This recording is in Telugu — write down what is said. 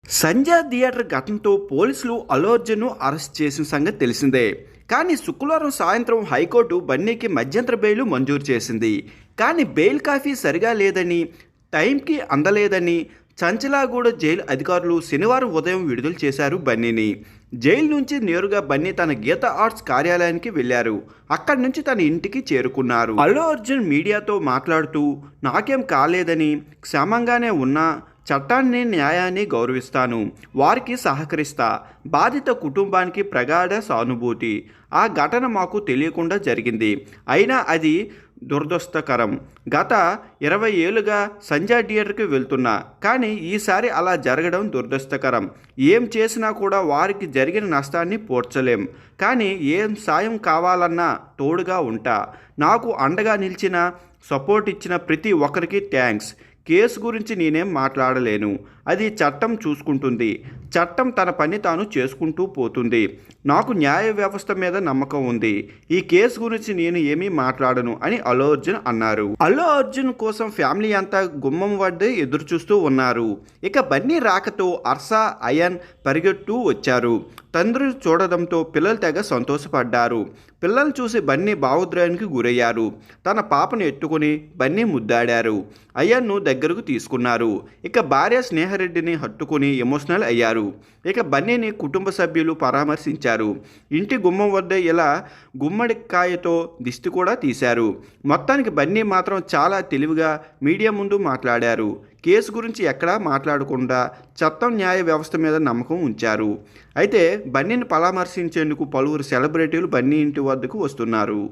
సంజయ్ థియేటర్ ఘటనతో పోలీసులు అల్లు అర్జున్ను అరెస్ట్ చేసిన సంగతి తెలిసిందే. కానీ శుక్రవారం సాయంత్రం హైకోర్టు బన్నీకి మధ్యంతర బెయిల్ మంజూరు చేసింది. కానీ బెయిల్ కాపీ సరిగా లేదని, టైంకి అందలేదని చంచలాగూడ జైలు అధికారులు శనివారం ఉదయం విడుదల చేశారు బన్నీని. జైలు నుంచి నేరుగా బన్నీ తన గీత ఆర్ట్స్ కార్యాలయానికి వెళ్లారు. అక్కడి నుంచి తన ఇంటికి చేరుకున్నారు. అల్లు అర్జున్ మీడియాతో మాట్లాడుతూ, నాకేం కాలేదని, క్షేమంగానే ఉన్నా, చట్టాన్ని న్యాయాన్ని గౌరవిస్తాను, వారికి సహకరిస్తా, బాధిత కుటుంబానికి ప్రగాఢ సానుభూతి. ఆ ఘటన మాకు తెలియకుండా జరిగింది, అయినా అది దురదృష్టకరం. గత 20 ఏళ్ళుగా సంజయ్ థియేటర్కి వెళ్తున్నా, కానీ ఈసారి అలా జరగడం దురదృష్టకరం. ఏం చేసినా కూడా వారికి జరిగిన నష్టాన్ని పోడ్చలేం, కానీ ఏం సాయం కావాలన్నా తోడుగా ఉంటా. నాకు అండగా నిలిచిన, సపోర్ట్ ఇచ్చిన ప్రతి ఒక్కరికి థ్యాంక్స్. కేసు గురించి నేనేం మాట్లాడలేను, అది చట్టం చూసుకుంటుంది. చట్టం తన పని తాను చేసుకుంటూ పోతుంది. నాకు న్యాయ వ్యవస్థ మీద నమ్మకం ఉంది. ఈ కేసు గురించి నేను ఏమీ మాట్లాడను అని అల్లు అర్జున్ అన్నారు. అల్లు అర్జున్ కోసం ఫ్యామిలీ అంతా గుమ్మం వద్ద ఎదురు చూస్తూ ఉన్నారు. ఇక బన్నీ రాకతో హర్ష, అయాన్ పరిగెత్తు వచ్చారు. తండ్రి చూడడంతో పిల్లలు తెగ సంతోషపడ్డారు. పిల్లలు చూసి బన్నీ భావోద్వేగానికి గురయ్యారు. తన పాపను ఎత్తుకుని బన్నీ ముద్దాడారు. అయాన్ను దగ్గరకు తీసుకున్నారు. ఇక భార్య స్నేహారెడ్డిని హత్తుకుని ఎమోషనల్ అయ్యారు. ఇక బన్నీని కుటుంబ సభ్యులు పరామర్శించారు. ఇంటి గుమ్మం వద్ద ఇలా గుమ్మడికాయతో దిష్టి కూడా తీశారు. మొత్తానికి బన్నీ మాత్రం చాలా తెలివిగా మీడియా ముందు మాట్లాడారు. కేసు గురించి ఎక్కడా మాట్లాడకుండా చట్టం న్యాయ వ్యవస్థ మీద నమ్మకం ఉంచారు. అయితే బన్నీని పరామర్శించేందుకు పలువురు సెలబ్రిటీలు బన్నీ ఇంటి వద్దకు వస్తున్నారు.